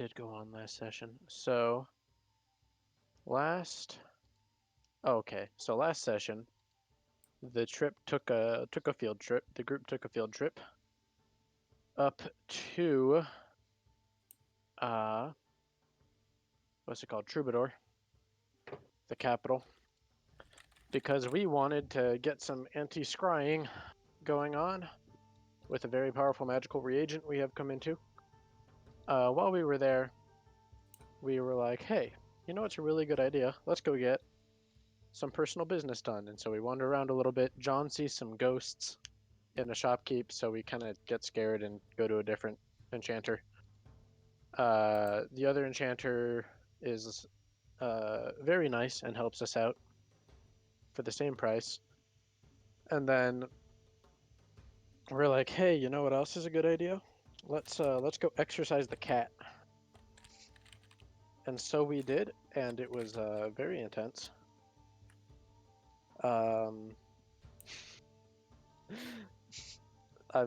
did go on last session? So last, okay, so last session, the trip took a field trip. The group took a field trip up to uh, what's it called? Troubadour, the capital, because we wanted to get some anti-scrying going on with a very powerful magical reagent we have come into. While we were there, we were like, hey, you know what's a really good idea? Let's go get some personal business done. And so we wander around a little bit. John sees some ghosts in a shopkeep, so we kind of get scared and go to a different enchanter. The other enchanter is very nice and helps us out for the same price. And then we're like, hey, you know what else is a good idea? Let's go exercise the cat. And so we did, and it was very intense. I'm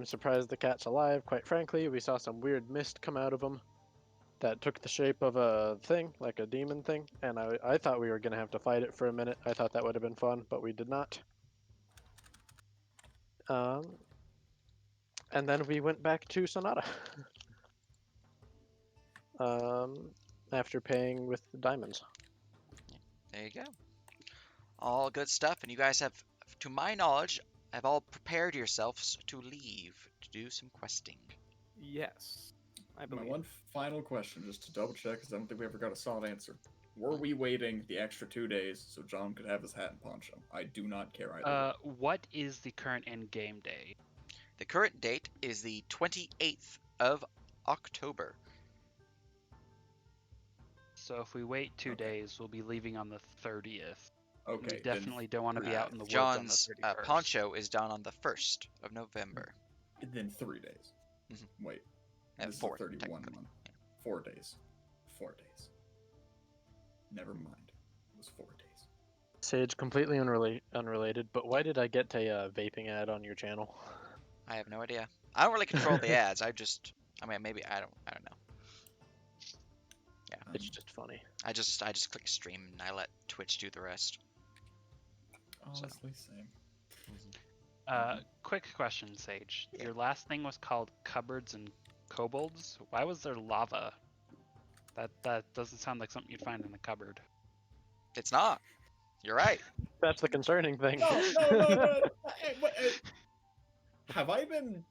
surprised the cat's alive, quite frankly. We saw some weird mist come out of him that took the shape of a thing, like a demon thing, and I thought we were going to have to fight it for a minute. I thought that would have been fun, but we did not. And then we went back to Sonata. After paying with the diamonds. There you go. All good stuff, and you guys have, to my knowledge, have all prepared yourselves to leave to do some questing. Yes, I My believe. one final question, just to double check, because I don't think we ever got a solid answer. Were we waiting the extra 2 days so John could have his hat and poncho? I do not care either. What is the current end game day? The current date is the 28th of October. So if we wait 2 Okay. days, we'll be leaving on the 30th. Okay. We definitely don't want to be out in the woods John's on the 31st. poncho is done on the 1st of November. Then 3 days. Mhm. Wait. And This 4, is a 31 technically. month. 4 days. 4 days. Never mind. It was 4 days. Sage, completely unrelated, but why did I get a vaping ad on your channel? I have no idea. I don't really control the ads. I mean, maybe I don't know. Yeah, It's just funny. I just click stream and I let Twitch do the rest. Honestly, same. Quick question, Sage. Yeah. Your last thing was called cupboards and kobolds. Why was there lava? That doesn't sound like something you'd find in a cupboard. It's not. You're right. That's the concerning thing. No. Hey, have I been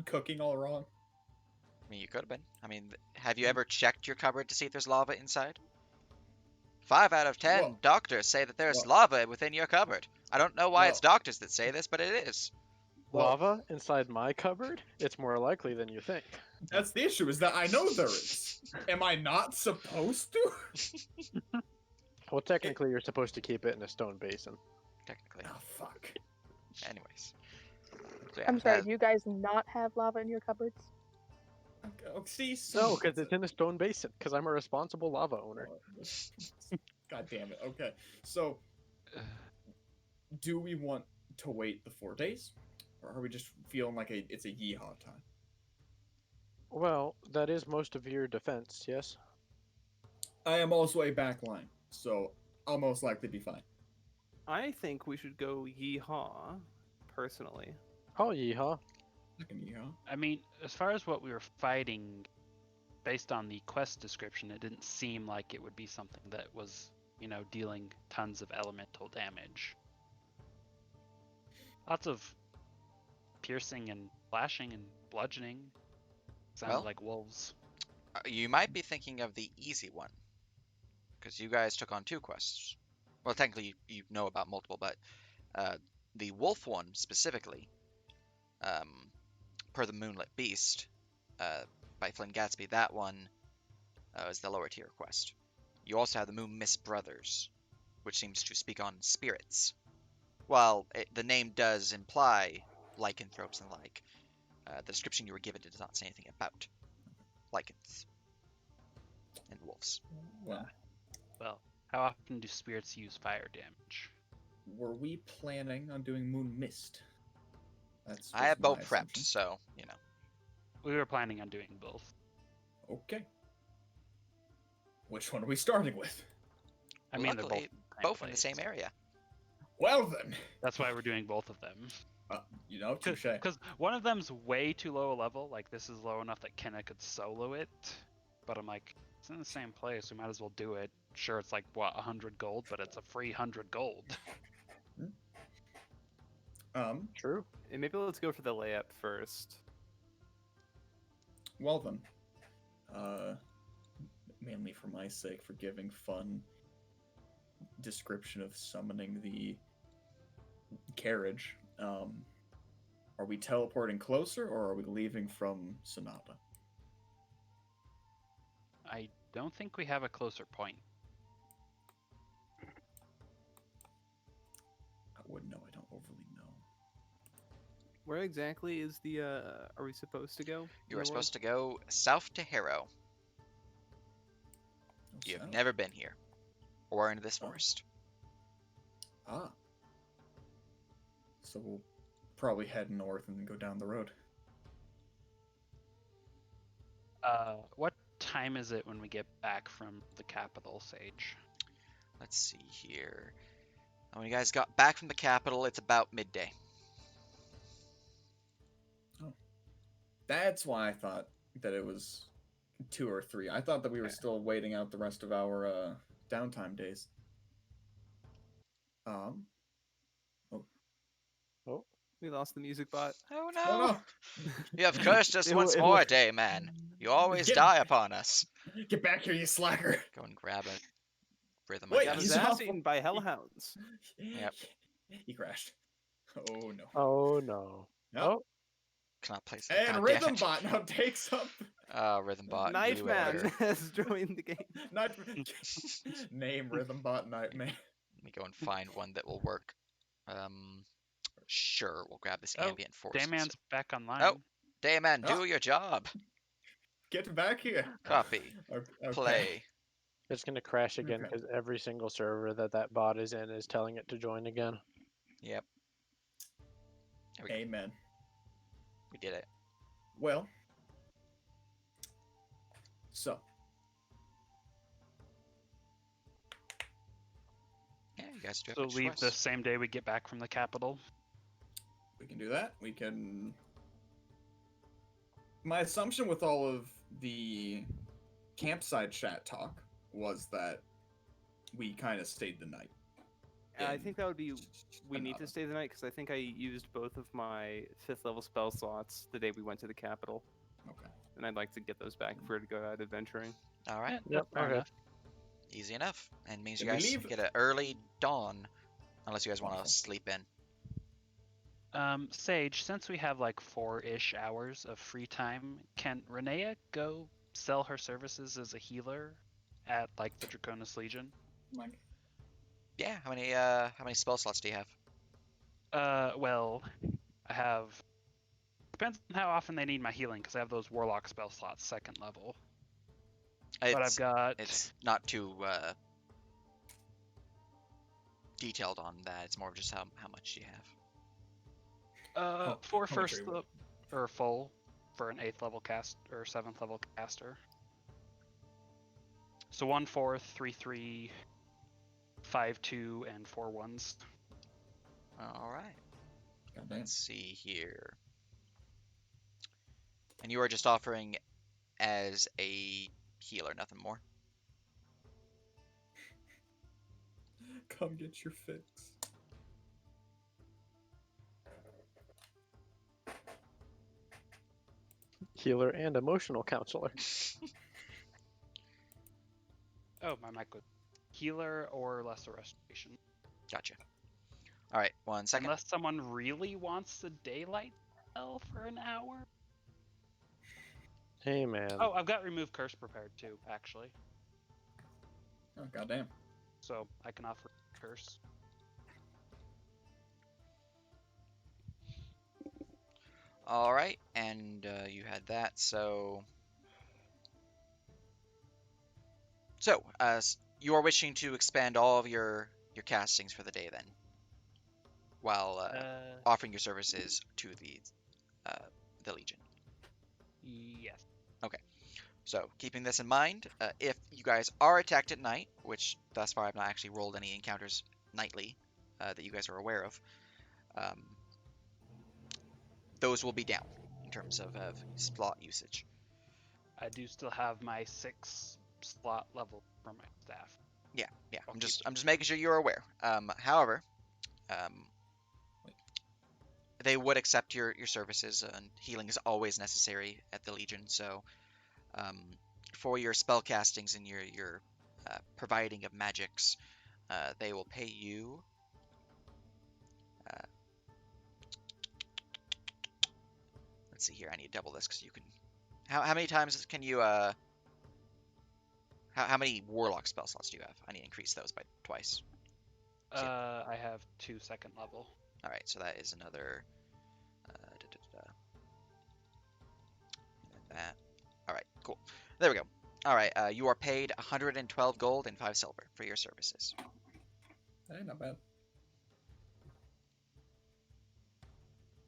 cooking all wrong? I mean, you could have been. I mean, have you ever checked your cupboard to see if there's lava inside? 5 out of 10 Well- doctors say that there's well- lava within your cupboard. I don't know why it's doctors that say this, but it is. Lava inside my cupboard? It's more likely than you think. That's the issue, is that I know there is. Am I not supposed to? Well, technically, you're supposed to keep it in a stone basin. Technically. Oh, fuck. Anyways. So, yeah, I'm sorry, do you guys not have lava in your cupboards? Oh, see, No, because it's in a stone basin, because I'm a responsible lava owner. God damn it. Okay. So, do we want to wait the 4 days? Or are we just feeling like it's a yeehaw time? Well, that is most of your defense, yes? I am also a backline, so I'll most likely be fine. I think we should go yeehaw, personally. Oh, yeehaw. I can yeehaw. I mean, as far as what we were fighting, based on the quest description, it didn't seem like it would be something that was, dealing tons of elemental damage. Lots of piercing and slashing and bludgeoning. Sounded Well- like wolves. You might be thinking of the easy one. Because you guys took on 2 quests. Well, technically, you know about multiple, but the wolf one specifically, per the Moonlit Beast, by Flynn Gatsby, that one is the lower tier quest. You also have the Moon Mist Brothers, which seems to speak on spirits. While the name does imply lycanthropes and the like, the description you were given does not say anything about lycans and wolves. Well, Well, how often do spirits use fire damage? were we planning on doing Moon Mist? That's I have just my both prepped, assumption. so, We were planning on doing both. Okay. Which one are we starting with? I mean, they're Luckily, both in the same area. Well then. That's why we're doing both of them. Touche. Because one of them's way too low a level. Like, this is low enough that Kenna could solo it. But I'm like, it's in the same place. We might as well do it. Sure, it's like, what, 100 gold? But it's a free 100 gold. True. And maybe let's go for the layup first. Well then. Mainly for my sake, for giving fun description of summoning the carriage. Are we teleporting closer, or are we leaving from Sonata? I don't think we have a closer point. I wouldn't know. I don't overly know. Where exactly is the, are we supposed to go? You are supposed to go south to Harrow. You have never been here. Or into this forest. Ah. So we'll probably head north and then go down the road. What time is it when we get back from the capital, Sage? Let's see here. When you guys got back from the capital, it's about midday. Oh. That's why I thought that it was 2 or 3. I thought that we were still waiting out the rest of our downtime days. We lost the music bot. Oh no! Oh no! You have cursed us once It more, will- day man. You always Get- die upon us. Get back here, you slacker! Go and grab a rhythm. Wait, Got I his he's guess. ass off. eaten by hellhounds. Yep. He crashed. Oh no. Oh no. Yep. Oh, Cannot place that. And God Rhythm damn it. Bot now takes up. Rhythm bot. Knife you Man are- has joined the game. Night... Name Rhythm Bot Nightmare. Let me go and find one that will work. Sure, we'll grab this Oh, ambient force. Dayman's back online. Oh. Dayman, do Oh. your job. Get back here. Copy. Okay. Play. it's gonna crash again Okay. because every single server that bot is in is telling it to join again. Yep. There we go. Amen. We did it. Well. So. Yeah, you guys do have So a leave choice. the same day we get back from the capital. We can do that. We can. My assumption with all of the campsite chat talk was that we kind of stayed the night. I in think that would be. We need to Sonata. stay the night because I think I used both of my 5th level spell slots the day we went to the capital, Okay. and I'd like to get those back for to go out adventuring. All right. Yep. fair Okay. enough. Easy enough. And means you Then we guys leave- get an early dawn. Unless you guys want to Wonderful. sleep in. Sage, since we have like 4-ish hours of free time, can Renea go sell her services as a healer at like the Draconis Legion? Like, Yeah, how many spell slots do you have? Well, I have. Depends on how often they need my healing, because I have those Warlock spell slots, 2nd level. But I've got. It's not too detailed on that. It's more of just how much you have. For how much are first you- or full for an 8th level cast or 7th level caster. So 1/4, 3/3, 5/2, and 4 1s. All right. goddamn. Let's see here. And you are just offering as a healer, nothing more. Come get your fix. Healer and emotional counselor. Oh, my mic was healer or lesser restoration. Gotcha. All right, 1 second. Unless someone really wants the daylight spell for an hour. Hey man. Oh, I've got remove curse prepared too, actually. Oh goddamn. So I can offer curse. All right, and you had that, so. So, you are wishing to expand all of your castings for the day then, while offering your services to the Legion. Yes. So, keeping this in mind, if you guys are attacked at night, which thus far I've not actually rolled any encounters nightly that you guys are aware of, um, those will be down in terms of slot usage. I do still have my 6 slot level for my staff. Yeah. I'll I'm keep just making sure you're aware. However, um, they would accept your services, and healing is always necessary at the Legion. So, for your spell castings and your providing of magics, they will pay you. Let's see here. I need to double this because you can. How many times can you? How many warlock spell slots do you have? I need to increase those by twice. I have 2 second level. All right, so that is another. That. All right, cool. There we go. All right, you are paid 112 gold and 5 silver for your services. Hey, not bad.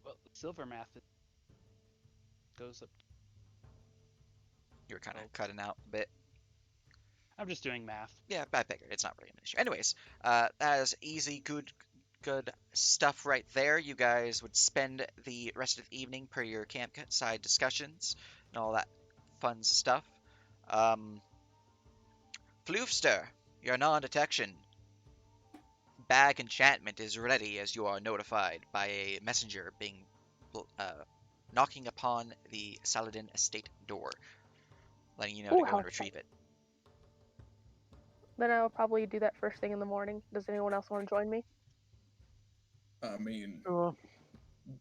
Well, the silver math goes up. You were kind of Oh. cutting out a bit. I'm just doing math. Yeah, I figured it's not really an issue. Anyways, that is easy, good stuff right there. You guys would spend the rest of the evening per your campsite discussions and all that fun stuff. Floofster, your non-detection bag enchantment is ready as you are notified by a messenger being knocking upon the Saladin estate door, letting you know Ooh, to go how and retrieve it. Then I'll probably do that first thing in the morning. Does anyone else want to join me? I mean, Cool.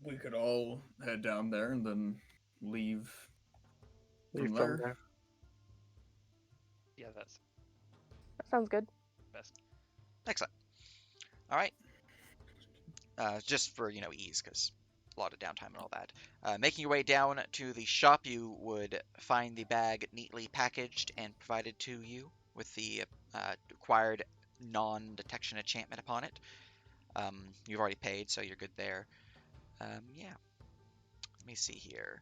we could all head down there and then leave Leave from from there. there. Yeah, that's That sounds good. best. Excellent. All right. Just for ease, because a lot of downtime and all that. Making your way down to the shop, you would find the bag neatly packaged and provided to you with the required non-detection enchantment upon it. You've already paid, so you're good there. Yeah. Let me see here.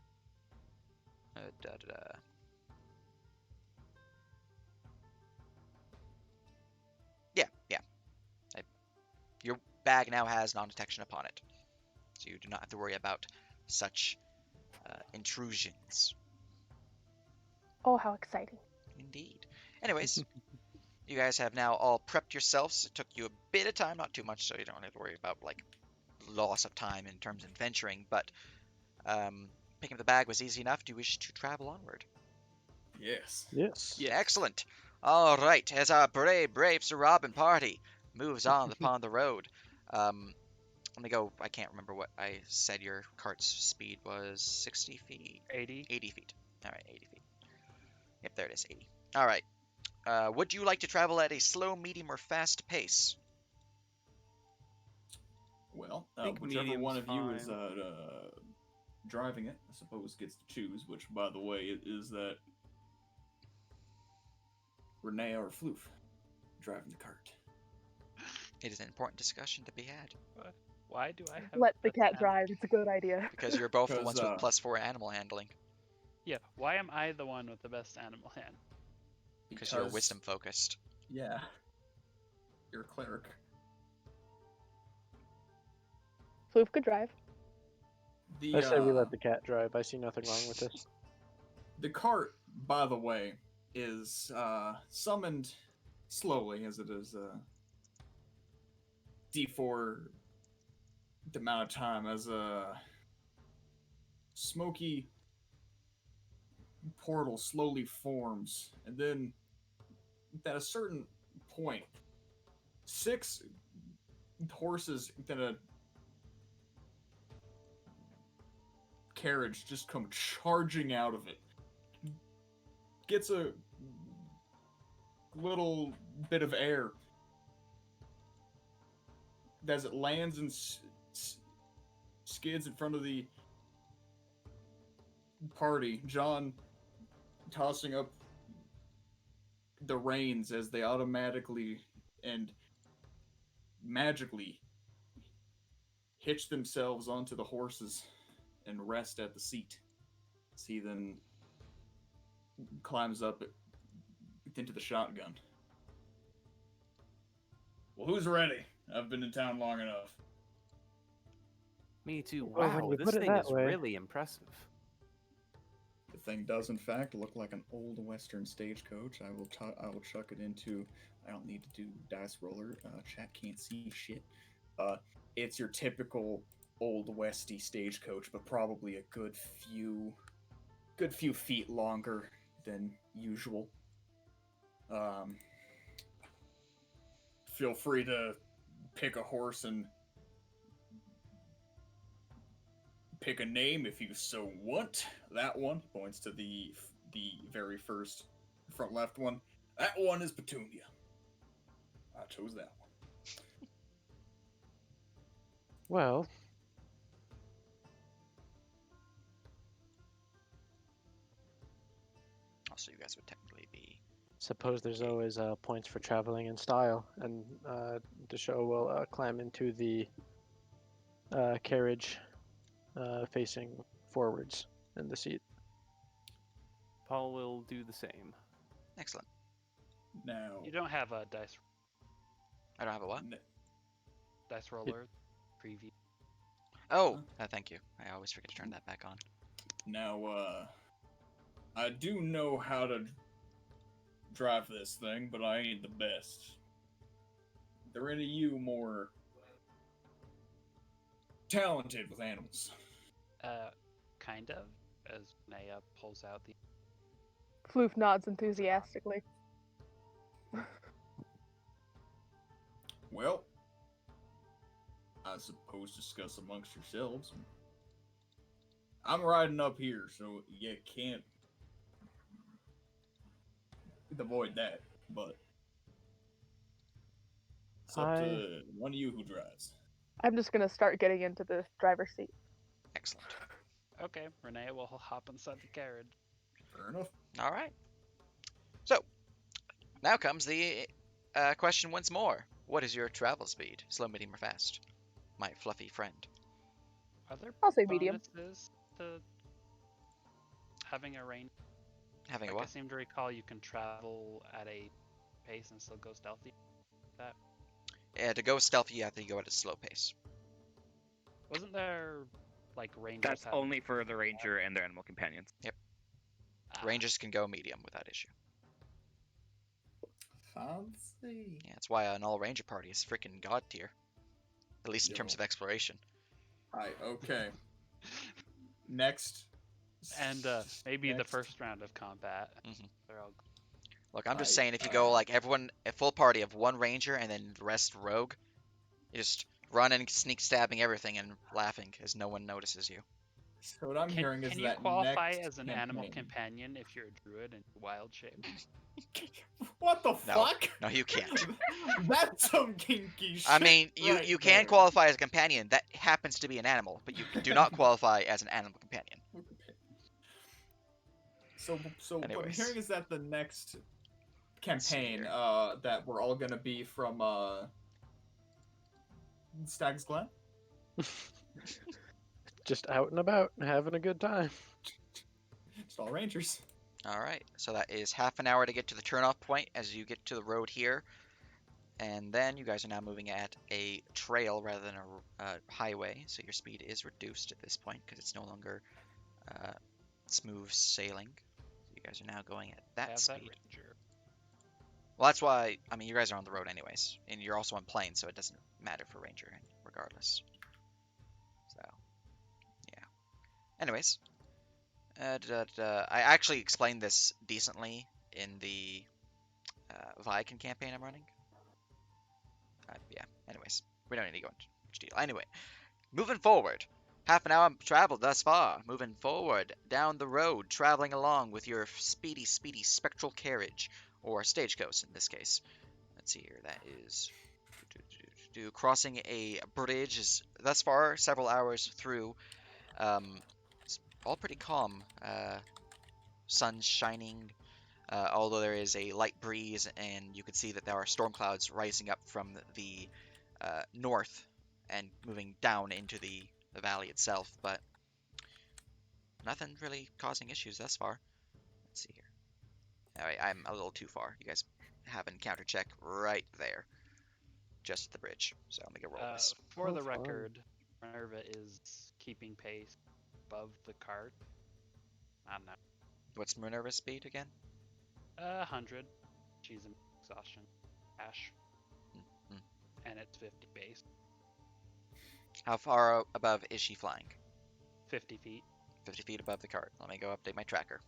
Yeah. Your bag now has non-detection upon it, so you do not have to worry about such intrusions. Oh, how exciting. Indeed. Anyways, you guys have now all prepped yourselves. It took you a bit of time, not too much, so you don't have to worry about loss of time in terms of venturing, but picking up the bag was easy enough. Do you wish to travel onward? Yes. Yes. Yeah. Excellent. All right, as our brave Sir Robin party moves on upon the road. Let me go. I can't remember what I said your cart's speed was. 60 feet? 80. 80 feet. All right, 80 feet. Yep, there it is, 80. All right. Would you like to travel at a slow, medium, or fast pace? Well, think whichever medium's one of you is fine. driving it, I suppose, gets to choose. Which, by the way, is that Renee or Floof driving the cart? It is an important discussion to be had Why do I have Let the best cat animal- drive. It's a good idea. because you're both the ones with Because, +4 animal handling. Yeah, why am I the one with the best animal hand? Because you're wisdom focused. Yeah. You're a cleric. Floof could drive. I say we let the cat drive. I see nothing wrong with this. The cart, by the way, is summoned slowly, as it is D4 the amount of time, as a smoky portal slowly forms, and then at a certain point, 6 horses in a carriage just come charging out of it. Gets a little bit of air as it lands and skids in front of the party. John tossing up the reins as they automatically and magically hitch themselves onto the horses and rest at the seat. As he then climbs up into the shotgun. Well, who's ready? I've been in town long enough. Me too. Well, when Wow, you this put it thing that is way- really impressive. The thing does, in fact, look like an old Western stagecoach. I will chuck it into. I don't need to do dice roller. Chat can't see shit. It's your typical old Westy stagecoach, but probably a good few feet longer than usual. Feel free to pick a horse and pick a name if you so want. That one points to the very first front left one. That one is Petunia. I chose that one. Well, Also, you guys would technically be. suppose there's always points for traveling in style, and the show will climb into the carriage facing forwards in the seat. Paul will do the same. Excellent. Now, You don't have a dice I don't have a what? roller preview. Oh, thank you. I always forget to turn that back on. Now, I do know how to drive this thing, but I ain't the best. Are there any of you more talented with animals? Kind of. As Naya pulls out the. Floof nods enthusiastically. Well, I suppose discuss amongst yourselves. I'm riding up here, so you can't avoid that, but it's up to one of you who drives. I'm just gonna start getting into the driver's seat. Excellent. Okay, Renee will hop inside the carriage. Fair enough. All right. So, now comes the question once more. What is your travel speed? Slow, medium, or fast? My fluffy friend. Are there I'll say medium. bonuses to having a range? Having a Like, I what? seem to recall you can travel at a pace and still go stealthy. To go stealthy, you have to go at a slow pace. Wasn't there like rangers? That's have- only for the ranger and their animal companions. Ah, Rangers can go medium without issue. Fancy. Yeah, that's why an all ranger party is freaking god tier. At least in terms Yo. of exploration. Alright, okay. Next. And maybe the Next. first round of combat. Mhm. They're all Look, I'm just I- saying, if you go like everyone, a full party of one ranger and then the rest rogue, you just run and sneak stabbing everything and laughing as no one notices you. So what I'm hearing is Can you that qualify next as an animal campaign- companion if you're a druid in wild shape? What the No. fuck? No, you can't. That's some kinky shit. I mean, you right you can there. qualify as a companion. That happens to be an animal, but you do not qualify as an animal companion. So what I'm Anyways. hearing is that the next campaign, here. that we're all gonna be from Stag's Glen. Just out and about, having a good time. Just all rangers. All right, so that is half an hour to get to the turnoff point as you get to the road here, and then you guys are now moving at a trail rather than a highway, so your speed is reduced at this point because it's no longer smooth sailing. So you guys are now going at that Have speed. that ranger. Well, that's why, I mean, you guys are on the road anyways, and you're also on plane, so it doesn't matter for ranger regardless. So, yeah. Anyways, I actually explained this decently in the Viking campaign I'm running. Yeah, anyways, we don't need to go into much detail. Anyway, moving forward. Half an hour traveled thus far. Moving forward down the road, traveling along with your speedy spectral carriage, or stagecoach in this case. Let's see here, that is... Crossing a bridge is thus far several hours through. It's all pretty calm. Sun's shining, although there is a light breeze, and you can see that there are storm clouds rising up from the north and moving down into the valley itself, but nothing really causing issues thus far. Let's see here. All right, I'm a little too far. You guys have an encounter check right there, just at the bridge. So I'm gonna roll this. For Oh, the fun. record, Minerva is keeping pace above the cart. I don't know. What's Minerva's speed again? 100. She's in exhaustion. Ash. Mm. And it's 50 base. How far above is she flying? 50 feet. 50 feet above the cart. Let me go update my tracker.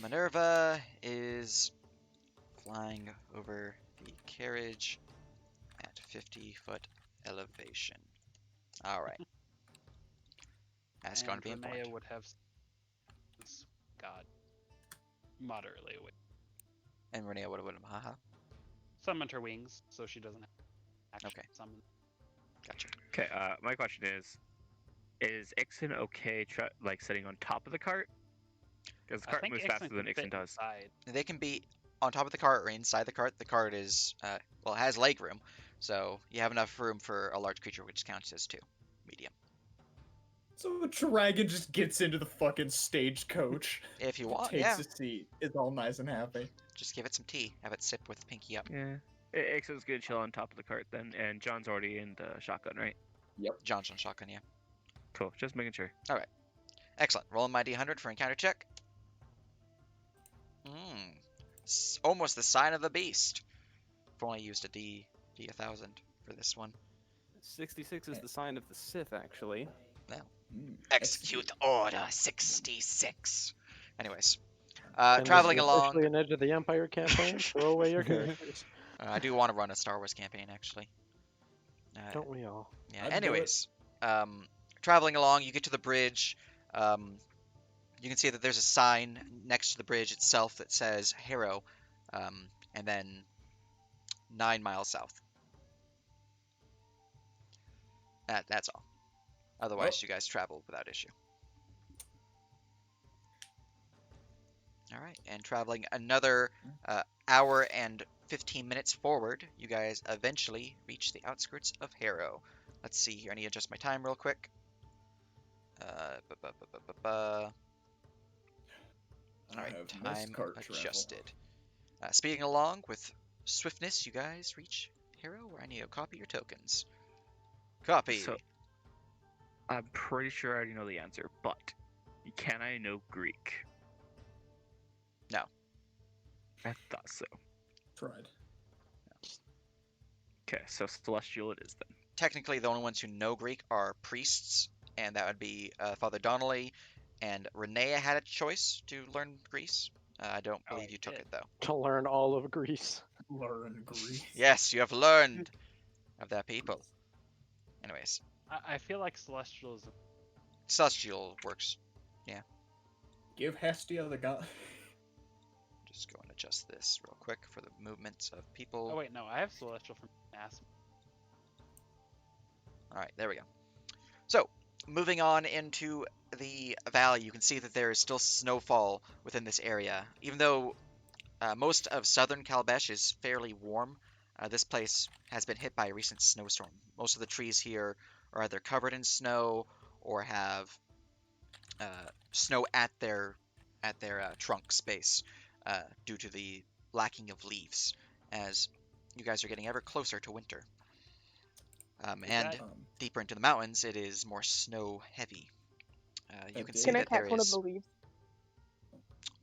Minerva is flying over the carriage at 50-foot elevation. All right. That's going to be And Renea important. would have, God, moderately away. And Renea would have haha. Summoned her wings, so she doesn't have action Okay. summon. Gotcha. Okay, my question is Ixen okay like sitting on top of the cart? Because the I cart think moves Ixen faster can than fit Ixen does. inside. They can be on top of the cart or inside the cart. The cart is, well, it has leg room, so you have enough room for a large creature, which counts as 2. Medium. So the dragon just gets into the fucking stagecoach. If you want, takes yeah. a seat. It's all nice and happy. Just give it some tea. Have it sip with pinky up. Yeah. Ixen's gonna chill on top of the cart then, and John's already in the shotgun, right? John's on shotgun, yeah. Cool, just making sure. Excellent. Rolling my D100 for encounter check. Almost the sign of the beast. I've only used a D1000 for this one. 66 is the sign of the Sith, actually. Execute Order 66. Anyways, And traveling this is along. officially an Edge of the Empire campaign. Throw away your characters. I do want to run a Star Wars campaign, actually. Don't we all? Yeah. I'd do it. Anyways, traveling along, you get to the bridge. You can see that there's a sign next to the bridge itself that says Harrow, and then 9 miles south. That's all. Otherwise, you guys travel without issue. All right, and traveling another hour and 15 minutes forward, you guys eventually reach the outskirts of Harrow. Let's see here. I need to adjust my time real quick. All right, time adjusted. Speeding along with swiftness, you guys reach Harrow, where I need to copy your tokens. Copy. So, I'm pretty sure I already know the answer, but can I know Greek? No. I thought so. Tried. Okay, so Celestial it is then. Technically, the only ones who know Greek are priests, and that would be Father Donnelly, and Renea had a choice to learn Greece. I don't Oh, believe I you took did. it, though. To learn all of Greece. Learn Greece. Yes, you have learned of that people. Anyways, I feel like Celestial is. Celestial works. Give Hestia the god. Just go and adjust this real quick for the movements of people. Oh wait, no, I have Celestial from Mass. All right, there we go. So, moving on into the valley, you can see that there is still snowfall within this area. Even though most of southern Calabesh is fairly warm, this place has been hit by a recent snowstorm. Most of the trees here are either covered in snow or have snow at their trunk space due to the lacking of leaves, as you guys are getting ever closer to winter. And deeper into the mountains, it is more snow heavy. You can see Can I that there catch one of is. the leaves?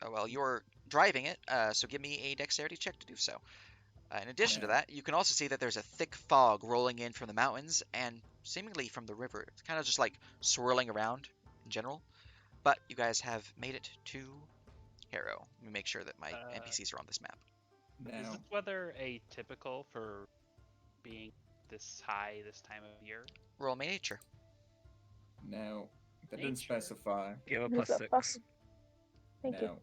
Well, you're driving it, so give me a dexterity check to do so. In addition to that, you can also see that there's a thick fog rolling in from the mountains and seemingly from the river. It's kind of just like swirling around in general. But you guys have made it to Harrow. Let me make sure that my NPCs are on this map. Is this weather atypical for being this high this time of year? Roll me nature. Now, that didn't Nature. specify. Give a Who's plus up? 6. Thank you. Now,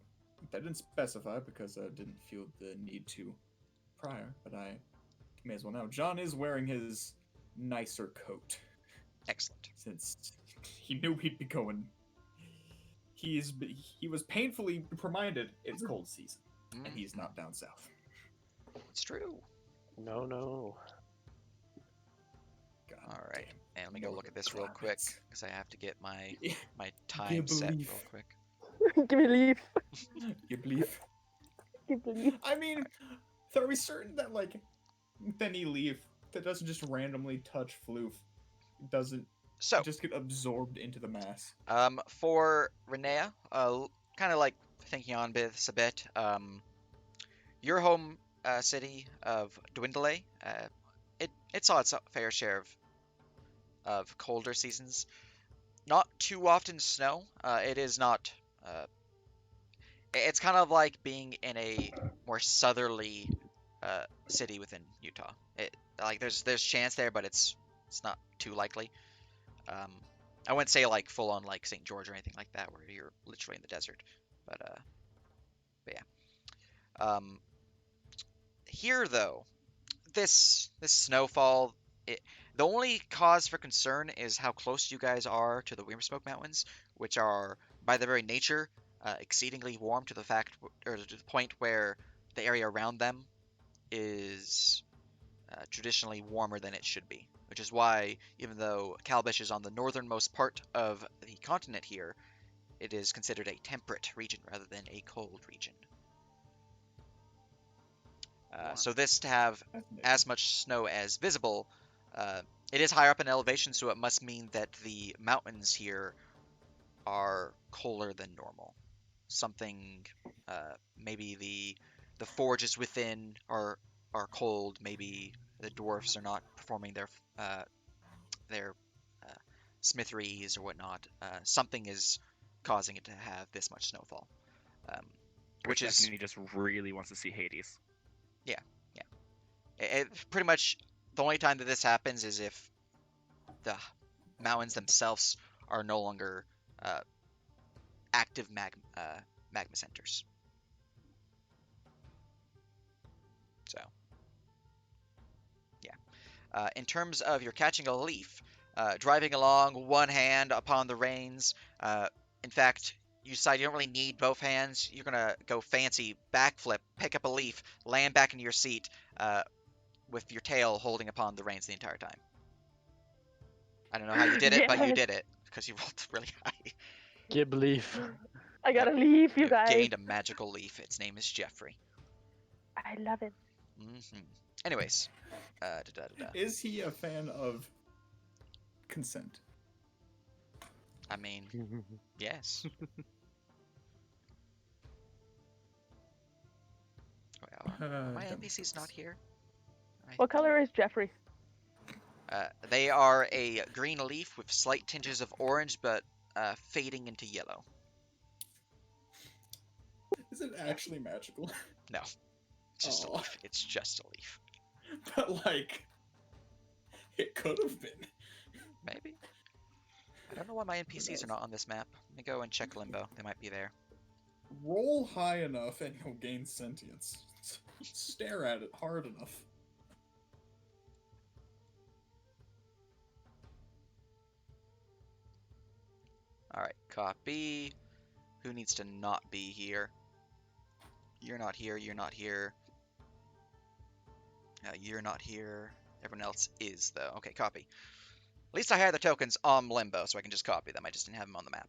that didn't specify because I didn't feel the need to prior, but I may as well now. John is wearing his nicer coat Excellent. since he knew he'd be going. He was painfully reminded it's cold season, and he's not down south. It's true. No. God All right. damn. And let me go look at this real quick Climates. because I have to get my Yeah, time set real believe. quick. Give me leaf. You believe? Give me leaf. I mean, are we certain that like any leaf that doesn't just randomly touch Floof doesn't So, just get absorbed into the mass? for Renea, kind of like thinking on this a bit, your home city of Dwindle, it saw its fair share of colder seasons. Not too often snow. It is not. It's kind of like being in a more southerly city within Utah. Like there's chance there, but it's not too likely. Um, I wouldn't say like full on like St. George or anything like that, where you're literally in the desert. But yeah. Here though, this snowfall, the only cause for concern is how close you guys are to the Smoke Mountains, which are by their very nature exceedingly warm to the fact or to the point where the area around them is traditionally warmer than it should be. Which is why, even though Kalbish is on the northernmost part of the continent here, it is considered a temperate region rather than a cold region. So this to have as much snow as visible, it is higher up in elevation, so it must mean that the mountains here are colder than normal. Something, maybe the forges within are cold. Maybe the dwarfs are not performing their smitheries or whatnot. Something is causing it to have this much snowfall, which is Stephanie just really wants to see Hades. pretty much the only time that this happens is if the mountains themselves are no longer active magma centers. So, yeah. In terms of your catching a leaf, driving along one hand upon the reins. In fact, you decide you don't really need both hands. You're gonna go fancy backflip, pick up a leaf, land back into your seat, with your tail holding upon the reins the entire time. I don't know how you did it, but you Yes. did it because you rolled really high. Gib leaf. I gotta leave, you You've guys. gained a magical leaf. Its name is Jeffrey. I love it. Anyways, Is he a fan of consent? I mean, yes. Are my NPCs not here? What color is Jeffrey? They are a green leaf with slight tinges of orange, but fading into yellow. Is it actually magical? No, it's just a Aw. leaf. It's just a leaf. But like, it could have been. Maybe. I don't know why my NPCs are not on this map. Let me go and check Limbo. They might be there. Roll high enough and you'll gain sentience. Stare at it hard enough. Alright, copy. Who needs to not be here? You're not here, you're not here. You're not here. Everyone else is, though. Okay, copy. At least I had the tokens on Limbo, so I can just copy them. I just didn't have them on the map.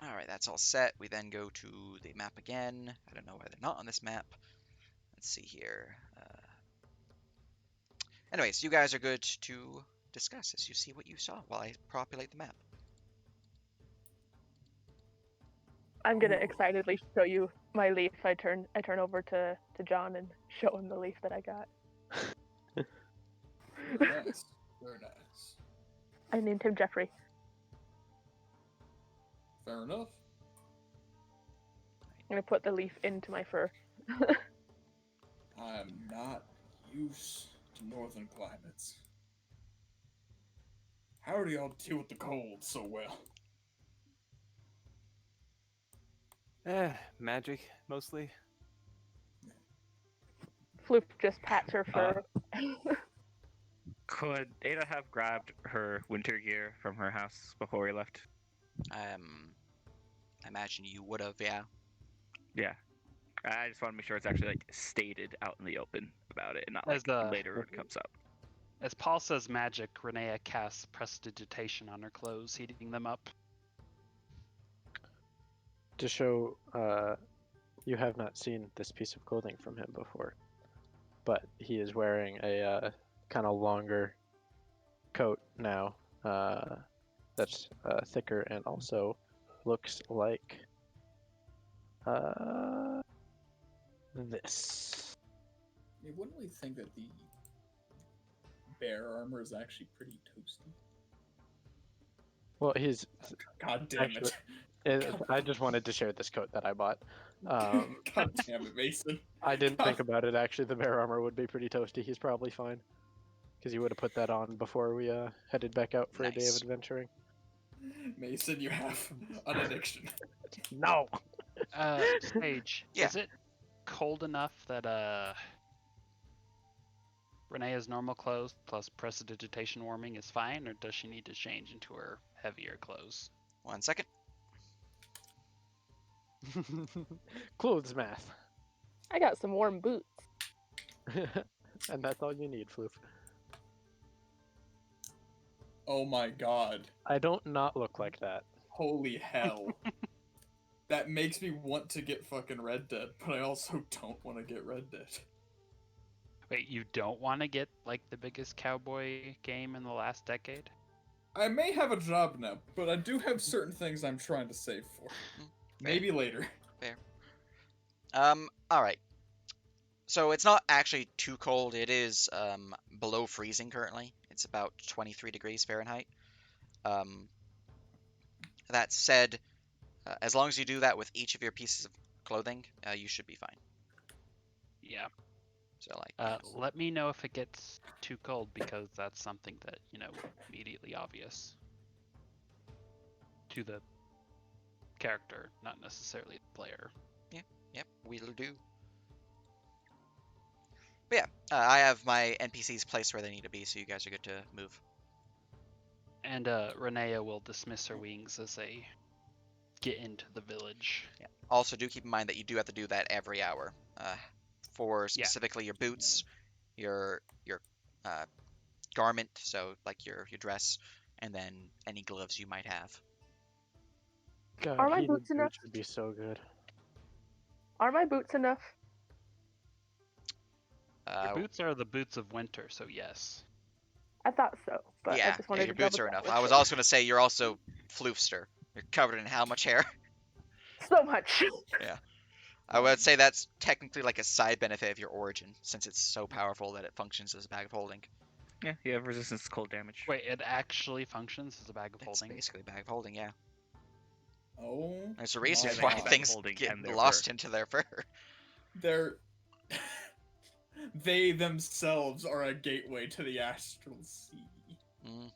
Alright, that's all set. We then go to the map again. I don't know why they're not on this map. Let's see here. Anyways, you guys are good to discuss as you see what you saw while I populate the map. I'm gonna excitedly show you my leaf. I turn over to John and show him the leaf that I got. Very nice. Very nice. I named him Jeffrey. Fair enough. I'm gonna put the leaf into my fur. I'm not used to northern climates. How do y'all deal with the cold so well? Magic, mostly. Floof just pats her fur. Could Ada have grabbed her winter gear from her house before we left? I imagine you would have, yeah. Yeah. I just want to make sure it's actually like stated out in the open about it and not As like the- later it comes up. As Paul says magic, Renea casts prestidigitation on her clothes, heating them up. to show you have not seen this piece of clothing from him before, but he is wearing a kind of longer coat now that's thicker and also looks like this. I mean, wouldn't we think that the bear armor is actually pretty toasty? Well, he's God damn it. I just wanted to share this coat that I bought. God damn it, Mason. I didn't think about it, actually. The bear armor would be pretty toasty. He's probably fine. Because you would have put that on before we headed back out for a day of Nice. adventuring. Mason, you have an addiction. No! Sage, Yeah. is it cold enough that Renea's normal clothes plus prestidigitation warming is fine, or does she need to change into her heavier clothes? 1 second. Clothes math. I got some warm boots. And that's all you need, Floof. Oh my god. I don't not look like that. Holy hell. That makes me want to get fucking Red Dead, but I also don't want to get Red Dead. Wait, you don't want to get like the biggest cowboy game in the last decade? I may have a job now, but I do have certain things I'm trying to save for. Maybe later. Alright. So it's not actually too cold. It is below freezing currently. It's about 23 degrees Fahrenheit. That said, as long as you do that with each of your pieces of clothing, you should be fine. Yeah. So like, Let me know if it gets too cold, because that's something that, immediately obvious to the character, not necessarily the player. yep, we'll do. But yeah, I have my NPCs placed where they need to be, so you guys are good to move. And Renea will dismiss her wings as they get into the village. Yeah. Also, do keep in mind that you do have to do that every hour. For specifically your boots, your garment, so like your dress, and then any gloves you might have. God, Are my heated boots enough? would be so good. Are my boots enough? Your boots are the boots of winter, so yes. I thought so, but yeah, I just wanted your to boots are double enough. check I with was you. also going to say you're also floofster. You're covered in how much hair? So much. I would say that's technically like a side benefit of your origin, since it's so powerful that it functions as a bag of holding. Yeah, you have resistance to cold damage. Wait, it actually functions as a bag of It's holding? basically a bag of holding, yeah. Oh. There's a reason my why God. things Holding get and their lost fur. into their fur. They're... They themselves are a gateway to the astral sea. Mm.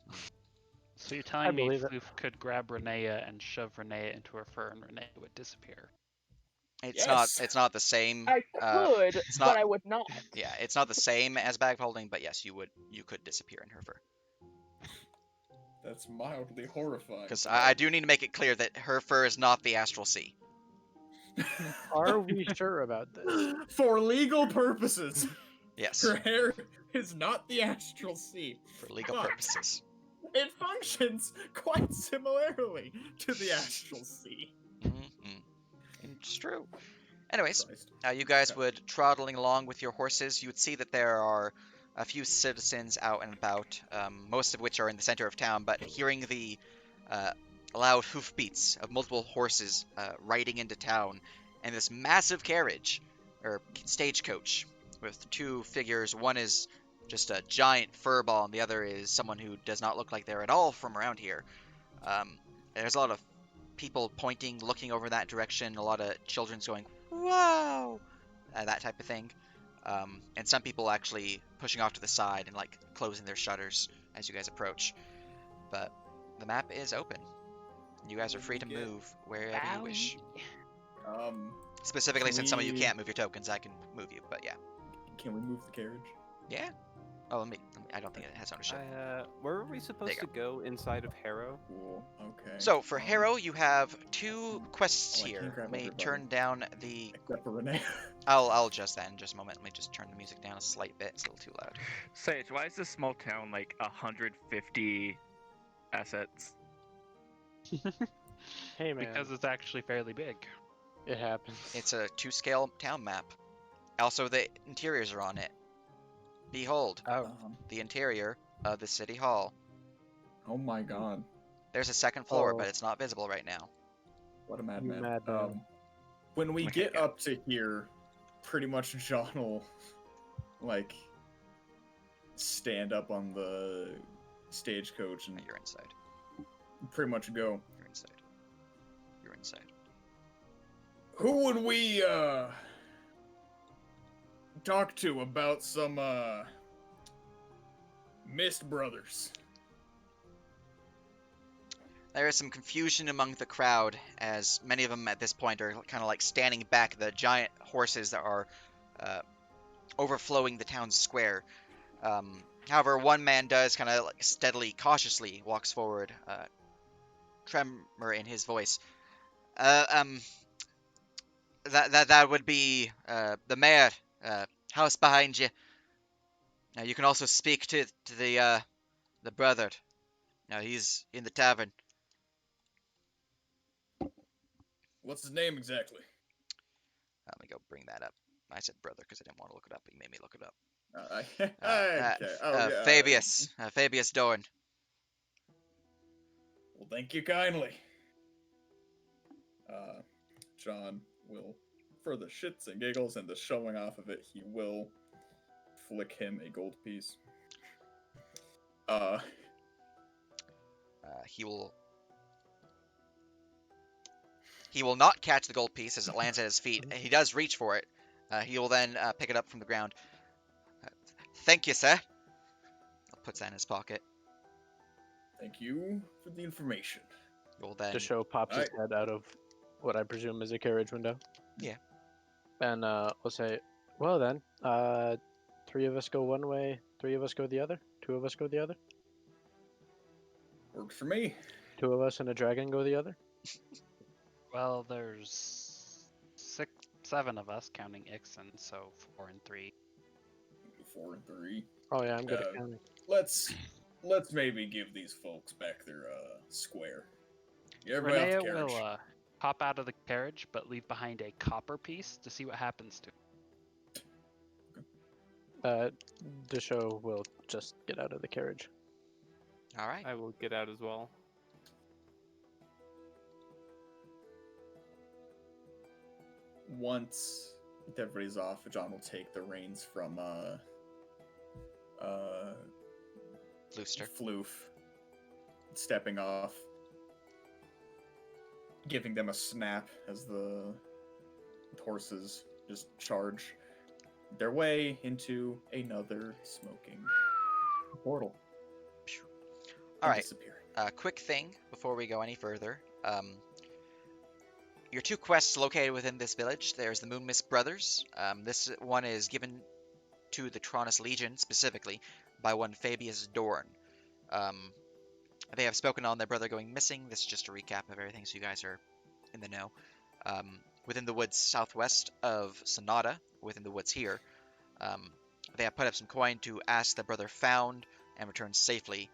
So you're I telling me believe it. Floof could grab Renea and shove Renea into her fur, and Renea would disappear? It's Yes. not the same. I could, it's but not- I would not. Yeah, it's not the same as bag of holding, but yes, you could disappear in her fur. That's mildly horrifying. Because I do need to make it clear that her fur is not the astral sea. Are we sure about this? For legal purposes, Yes, her hair is not the astral sea. for legal But purposes. It functions quite similarly to the astral sea. It's true. Anyways, Christ. you guys Okay. would trotting along with your horses. You would see that there are a few citizens out and about, most of which are in the center of town, but hearing the loud hoofbeats of multiple horses riding into town, and this massive carriage, or stagecoach, with two figures. One is just a giant furball, and the other is someone who does not look like they're at all from around here. There's a lot of people pointing, looking over that direction, a lot of children's going, "Wow!" That type of thing. And some people actually pushing off to the side and like closing their shutters as you guys approach. But the map is open. You guys are free to move wherever you wish. Specifically, Can since some of you we- can't move your tokens, I can move you. But yeah, Can we move the carriage? yeah. Oh, let me I don't think it has ownership. Where are we supposed you to go inside of Harrow? Cool. Okay. So for Harrow, you have two quests Oh, I can't here. grab Let me everybody. turn down the. Except for Renee. I'll adjust that in just a moment. Let me just turn the music down a slight bit. It's a little too loud. Sage, why is this small town like 150 assets? Hey man, Because it's actually fairly big. it happens. It's a 2-scale town map. Also, the interiors are on it. Behold, Oh, the interior of the city hall. Oh my god. There's a second floor, Oh. but it's not visible right now. What a You madman. madman. When we Okay, get yeah. up to here, pretty much John will, like, stand up on the stagecoach and You're inside. pretty much go, You're inside. You're inside. who would we, talk to about some, Mist Brothers? There is some confusion among the crowd, as many of them at this point are kind of like standing back the giant horses that are overflowing the town square. However, one man does kind of like steadily, cautiously walks forward, tremor in his voice. That would be the mayor, house behind you. Now you can also speak to the brother. Now he's in the tavern. What's his name exactly? Let me go bring that up. I said brother because I didn't want to look it up, but he made me look it up. Okay. Yeah. Fabius. Fabius Dorn. Well, thank you kindly. John will, for the shits and giggles and the showing off of it, he will flick him a gold piece. He will not catch the gold piece as it lands at his feet. He does reach for it. He will then pick it up from the ground. Thank you, sir. Puts that in his pocket. Thank you for the information. You'll then. The show pops his head out of what I presume is a carriage window. Yeah. And we'll say, well then, 3 of us go one way, 3 of us go the other, 2 of us go the other, Works for me. 2 of us and a dragon go the other. well, there's 7 of us counting Ixon, so 4 and 3. 4 and 3. Oh yeah, I'm good at counting. Let's maybe give these folks back their square. Everybody off Renea the carriage. will hop out of the carriage, but leave behind a copper piece to see what happens to it. The show will just get out of the carriage. All right. I will get out as well. Once everybody's off, John will take the reins from Looster. Floof, stepping off, giving them a snap as the horses just charge their way into another smoking portal. All right. Disappearing. Quick thing before we go any further. Your 2 quests located within this village. There's the Moon Mist Brothers. This one is given to the Tronus Legion specifically by one Fabius Dorn. They have spoken on their brother going missing. This is just a recap of everything, so you guys are in the know. Within the woods southwest of Sonata, within the woods here, they have put up some coin to ask the brother found and returned safely.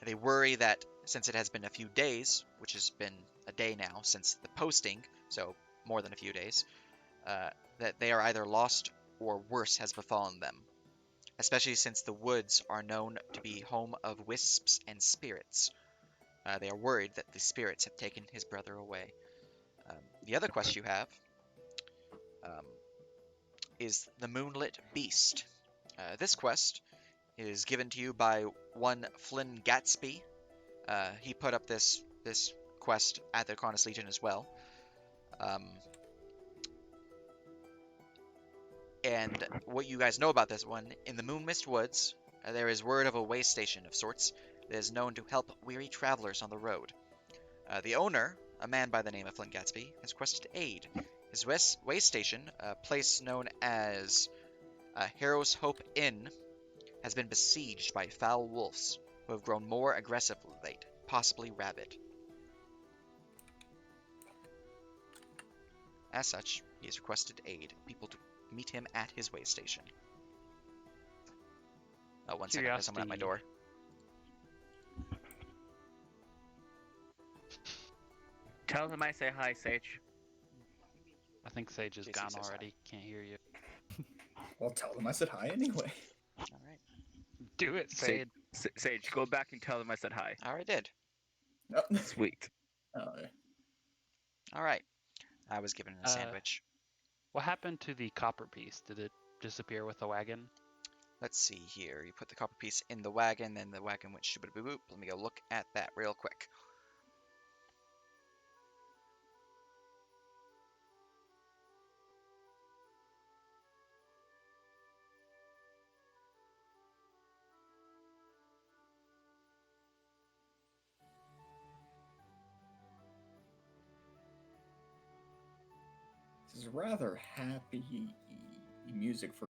They worry that since it has been a few days, which has been a day now since the posting, so more than a few days, that they are either lost or worse has befallen them, especially since the woods are known to be home of wisps and spirits. They are worried that the spirits have taken his brother away. The other quest you have is the Moonlit Beast. This quest is given to you by one Flynn Gatsby. He put up this quest at the Cronus Legion as well. And what you guys know about this one, in the Moonmist Woods, there is word of a way station of sorts that is known to help weary travelers on the road. The owner, a man by the name of Flynn Gatsby, has requested aid. His way station, a place known as Heroes Hope Inn, has been besieged by foul wolves who have grown more aggressive of late, possibly rabid. As such, he has requested aid, people to meet him at his way station. Oh, one second, there's someone at my door. Tell him I say hi, Sage. I think Sage is JC gone says hi. already. Can't hear you. Well, tell them I said hi anyway. All right. Do it, Sage, Sage. Sage, go back and tell them I said hi. I already did. Oh, Sweet. oh, yeah. All right. I was given a sandwich. What happened to the copper piece? Did it disappear with the wagon? Let's see here. You put the copper piece in the wagon, then the wagon went shibba boop boop. Let me go look at that real quick. This is rather happy music for